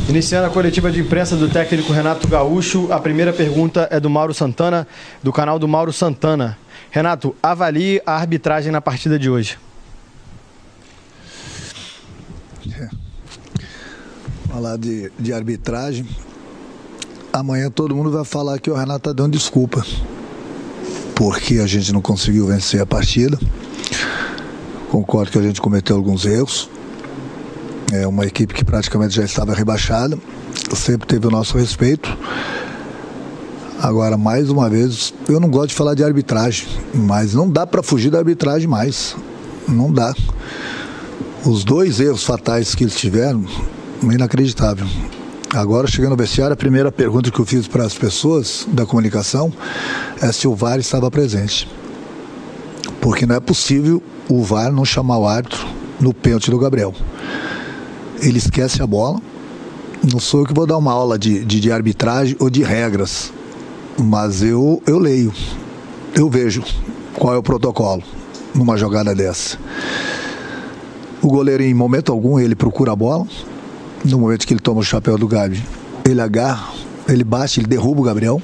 Iniciando a coletiva de imprensa do técnico Renato Gaúcho, a primeira pergunta é do Mauro Santana, do canal do Mauro Santana. Renato, avalie a arbitragem na partida de hoje. Falar de arbitragem, amanhã todo mundo vai falar que o Renato está dando desculpa, porque a gente não conseguiu vencer a partida. Concordo que a gente cometeu alguns erros. É uma equipe que praticamente já estava rebaixada, sempre teve o nosso respeito. Agora, mais uma vez, eu não gosto de falar de arbitragem, mas não dá para fugir da arbitragem mais. Não dá. Os dois erros fatais que eles tiveram, inacreditável. Agora, chegando no vestiário, a primeira pergunta que eu fiz para as pessoas da comunicação é se o VAR estava presente. Porque não é possível o VAR não chamar o árbitro no pênalti do Gabriel. Ele esquece a bola. Não sou eu que vou dar uma aula de arbitragem ou de regras, mas eu leio, eu vejo qual é o protocolo numa jogada dessa. O goleiro, em momento algum, ele procura a bola. No momento que ele toma o chapéu do Gabi, ele agarra, ele bate, ele derruba o Gabriel.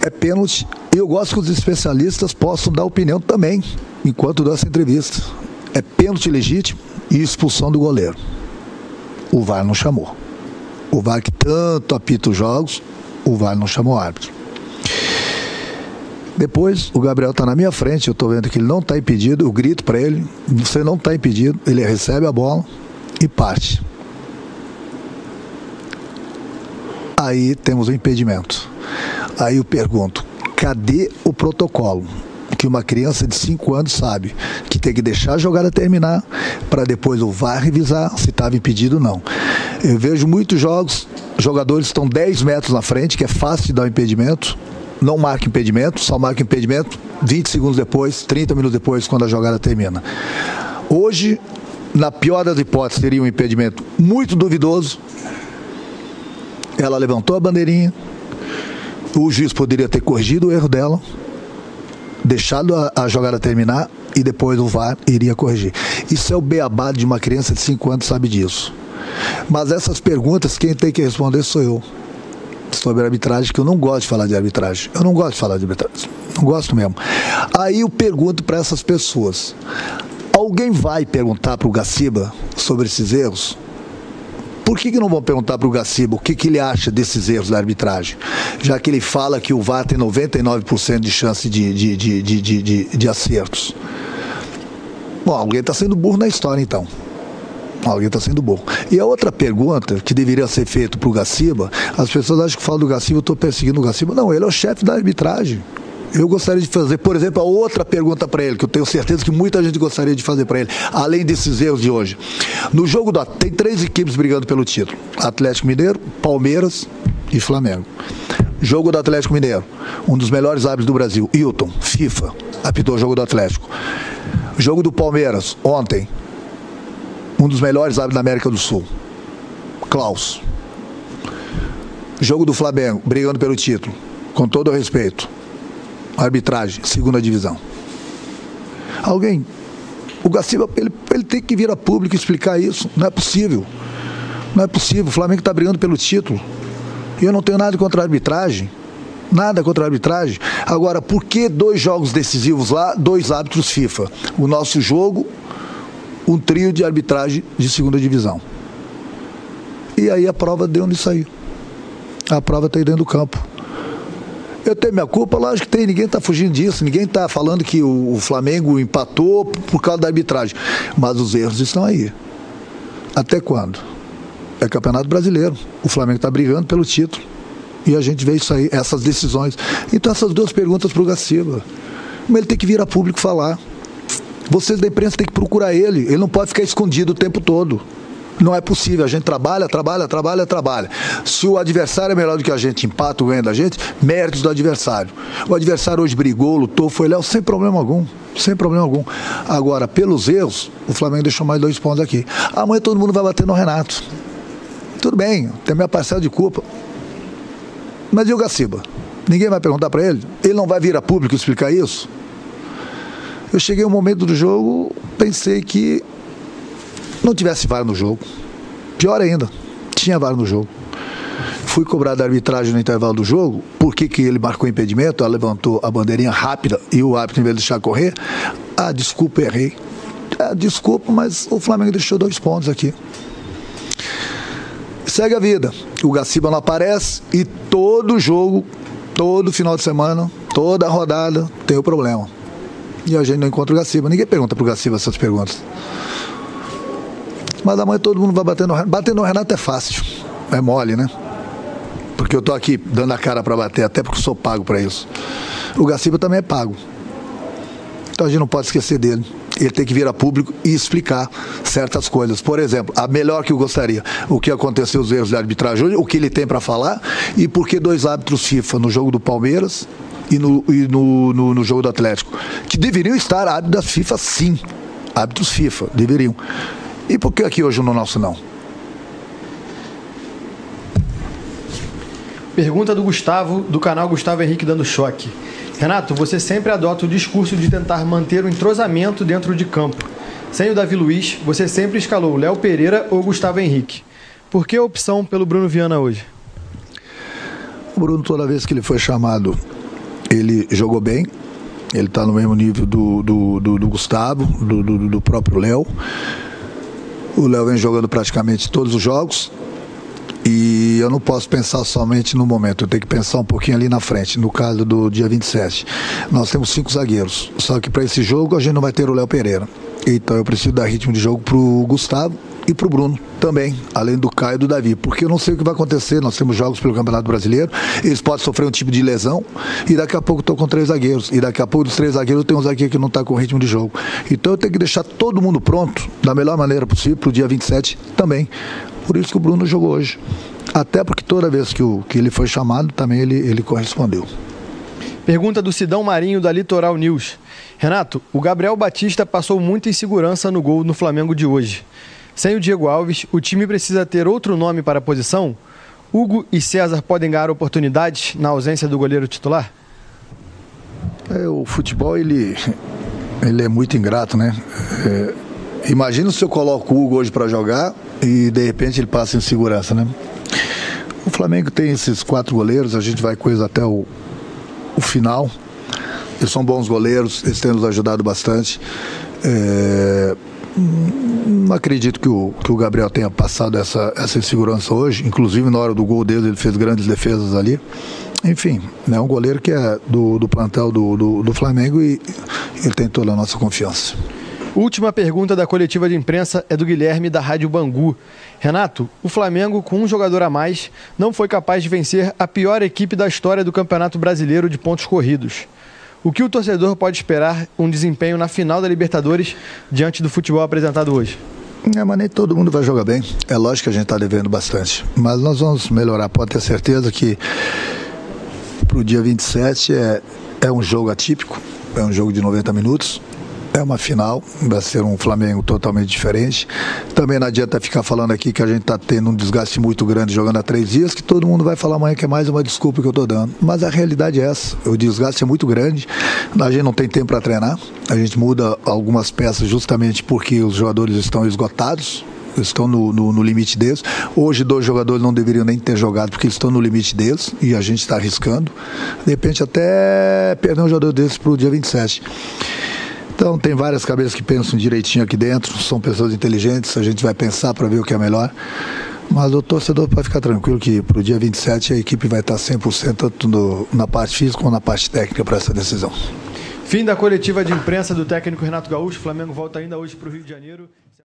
É pênalti. E eu gosto que os especialistas possam dar opinião também, enquanto dou essa entrevista. É pênalti legítimo e expulsão do goleiro. O VAR não chamou. O VAR que tanto apita os jogos, o VAR não chamou o árbitro. Depois, o Gabriel está na minha frente, eu estou vendo que ele não está impedido, eu grito para ele, você não está impedido, ele recebe a bola e parte. Aí temos o impedimento. Aí eu pergunto, cadê o protocolo? Que uma criança de 5 anos sabe que tem que deixar a jogada terminar para depois o VAR revisar se estava impedido ou não. Eu vejo muitos jogos, jogadores estão 10 metros na frente, que é fácil de dar um impedimento, não marca impedimento, só marca impedimento 20 segundos depois, 30 minutos depois, quando a jogada termina. Hoje, na pior das hipóteses, teria um impedimento muito duvidoso. Ela levantou a bandeirinha, o juiz poderia ter corrigido o erro dela, deixado a jogada terminar e depois o VAR iria corrigir. Isso é o beabá de uma criança de 5 anos, sabe disso. Mas essas perguntas, quem tem que responder sou eu. Sobre arbitragem, que eu não gosto de falar de arbitragem. Eu não gosto de falar de arbitragem. Não gosto mesmo. Aí eu pergunto para essas pessoas. Alguém vai perguntar para o Gaciba sobre esses erros? Por que não vão perguntar para o Gaciba o que ele acha desses erros da arbitragem? Já que ele fala que o VAR tem 99% de chance de acertos. Bom, alguém está sendo burro na história, então. Alguém está sendo burro. E a outra pergunta que deveria ser feita para o Gaciba, as pessoas acham que falam do Gaciba, eu estou perseguindo o Gaciba. Não, ele é o chefe da arbitragem. Eu gostaria de fazer, por exemplo, a outra pergunta para ele, que eu tenho certeza que muita gente gostaria de fazer para ele, além desses erros de hoje. No jogo tem 3 equipes brigando pelo título: Atlético Mineiro, Palmeiras e Flamengo. Jogo do Atlético Mineiro, um dos melhores árbitros do Brasil, Hilton, FIFA, apitou o jogo do Atlético. Jogo do Palmeiras, ontem, um dos melhores árbitros da América do Sul, Klaus. Jogo do Flamengo, brigando pelo título, com todo o respeito, arbitragem, 2ª divisão. Alguém, o Gaciba, ele tem que vir a público e explicar isso. Não é possível. Não é possível. O Flamengo está brigando pelo título. E eu não tenho nada contra a arbitragem. Nada contra a arbitragem. Agora, por que 2 jogos decisivos lá, 2 árbitros FIFA? O nosso jogo, um trio de arbitragem de 2ª divisão. E aí a prova deu nisso aí. A prova está aí dentro do campo. Eu tenho minha culpa? Lógico que tem, ninguém está fugindo disso, ninguém está falando que o Flamengo empatou por causa da arbitragem. Mas os erros estão aí. Até quando? É Campeonato Brasileiro. O Flamengo está brigando pelo título. E a gente vê isso aí, essas decisões. Então essas 2 perguntas para o Gaciba. Ele tem que vir a público falar. Vocês da imprensa têm que procurar ele. Ele não pode ficar escondido o tempo todo. Não é possível, a gente trabalha. Se o adversário é melhor do que a gente, empata ou ganha da gente, méritos do adversário. O adversário hoje brigou, lutou, foi leal, sem problema algum. Agora, pelos erros, o Flamengo deixou mais 2 pontos aqui. Amanhã todo mundo vai bater no Renato. Tudo bem, tem minha parcela de culpa. Mas e o Gaciba? Ninguém vai perguntar para ele? Ele não vai vir a público explicar isso? Eu cheguei um momento do jogo, pensei que não tivesse VAR no jogo. Pior ainda, tinha VAR no jogo. Fui cobrar da arbitragem no intervalo do jogo, por que ele marcou impedimento, ela levantou a bandeirinha rápida e o árbitro, em vez de deixar correr, desculpa, errei. Desculpa, mas o Flamengo deixou 2 pontos aqui. Segue a vida. O Gaciba não aparece e todo jogo, todo final de semana, toda rodada tem o problema. E a gente não encontra o Gaciba. Ninguém pergunta pro Gaciba essas perguntas. Mas amanhã todo mundo vai bater no Renato. Bater no Renato é fácil. É mole, né? Porque eu tô aqui dando a cara para bater, até porque eu sou pago para isso. O Gaciba também é pago. Então a gente não pode esquecer dele. Ele tem que vir a público e explicar certas coisas. Por exemplo, a melhor que eu gostaria, o que aconteceu, os erros de arbitragem hoje, o que ele tem para falar e por que 2 árbitros FIFA no jogo do Palmeiras e no jogo do Atlético, que deveriam estar árbitros da FIFA, sim. Árbitros FIFA, deveriam. E por que aqui hoje no nosso não? Pergunta do Gustavo, do canal Gustavo Henrique Dando Choque. Renato, você sempre adota o discurso de tentar manter o entrosamento dentro de campo. Sem o Davi Luiz, você sempre escalou Léo Pereira ou Gustavo Henrique. Por que a opção pelo Bruno Viana hoje? O Bruno, toda vez que ele foi chamado, ele jogou bem. Ele está no mesmo nível do Gustavo, do próprio Léo. O Léo vem jogando praticamente todos os jogos. E eu não posso pensar somente no momento, eu tenho que pensar um pouquinho ali na frente, no caso do dia 27. Nós temos 5 zagueiros, só que para esse jogo a gente não vai ter o Léo Pereira. Então eu preciso dar ritmo de jogo pro Gustavo e pro Bruno também, além do Caio e do Davi, porque eu não sei o que vai acontecer. Nós temos jogos pelo Campeonato Brasileiro, eles podem sofrer um tipo de lesão e daqui a pouco eu estou com 3 zagueiros, e daqui a pouco dos 3 zagueiros tem um zagueiro que não está com ritmo de jogo. Então eu tenho que deixar todo mundo pronto da melhor maneira possível pro dia 27 também. Por isso que o Bruno jogou hoje. Até porque toda vez que ele foi chamado, também ele correspondeu. Pergunta do Sidão Marinho, da Litoral News. Renato, o Gabriel Batista passou muita insegurança no gol no Flamengo de hoje. Sem o Diego Alves, o time precisa ter outro nome para a posição? Hugo e César podem ganhar oportunidades na ausência do goleiro titular? O futebol, ele é muito ingrato, né? Imagina se eu coloco o Hugo hoje para jogar e de repente ele passa em segurança, né? O Flamengo tem esses 4 goleiros, a gente vai com eles até o final. Eles são bons goleiros, eles têm nos ajudado bastante. Não acredito que o Gabriel tenha passado essa insegurança hoje. Inclusive na hora do gol dele ele fez grandes defesas ali. Enfim, é um goleiro que é do plantel do Flamengo e ele tem toda a nossa confiança. Última pergunta da coletiva de imprensa é do Guilherme, da Rádio Bangu. Renato, o Flamengo, com um jogador a mais, não foi capaz de vencer a pior equipe da história do Campeonato Brasileiro de pontos corridos. O que o torcedor pode esperar um desempenho na final da Libertadores diante do futebol apresentado hoje? Mas nem todo mundo vai jogar bem. É lógico que a gente está devendo bastante. Mas nós vamos melhorar. Pode ter certeza que para o dia 27 é um jogo atípico. É um jogo de 90 minutos. É uma final, vai ser um Flamengo totalmente diferente. Também não adianta ficar falando aqui que a gente está tendo um desgaste muito grande jogando há 3 dias, que todo mundo vai falar amanhã que é mais uma desculpa que eu estou dando. Mas a realidade é essa, o desgaste é muito grande, a gente não tem tempo para treinar, a gente muda algumas peças justamente porque os jogadores estão esgotados, estão no limite deles. Hoje 2 jogadores não deveriam nem ter jogado porque eles estão no limite deles e a gente está arriscando. De repente até perder um jogador desses para o dia 27. Então tem várias cabeças que pensam direitinho aqui dentro, são pessoas inteligentes, a gente vai pensar para ver o que é melhor. Mas o torcedor pode ficar tranquilo que para o dia 27 a equipe vai estar 100% tanto na parte física como na parte técnica para essa decisão. Fim da coletiva de imprensa do técnico Renato Gaúcho. O Flamengo volta ainda hoje para o Rio de Janeiro.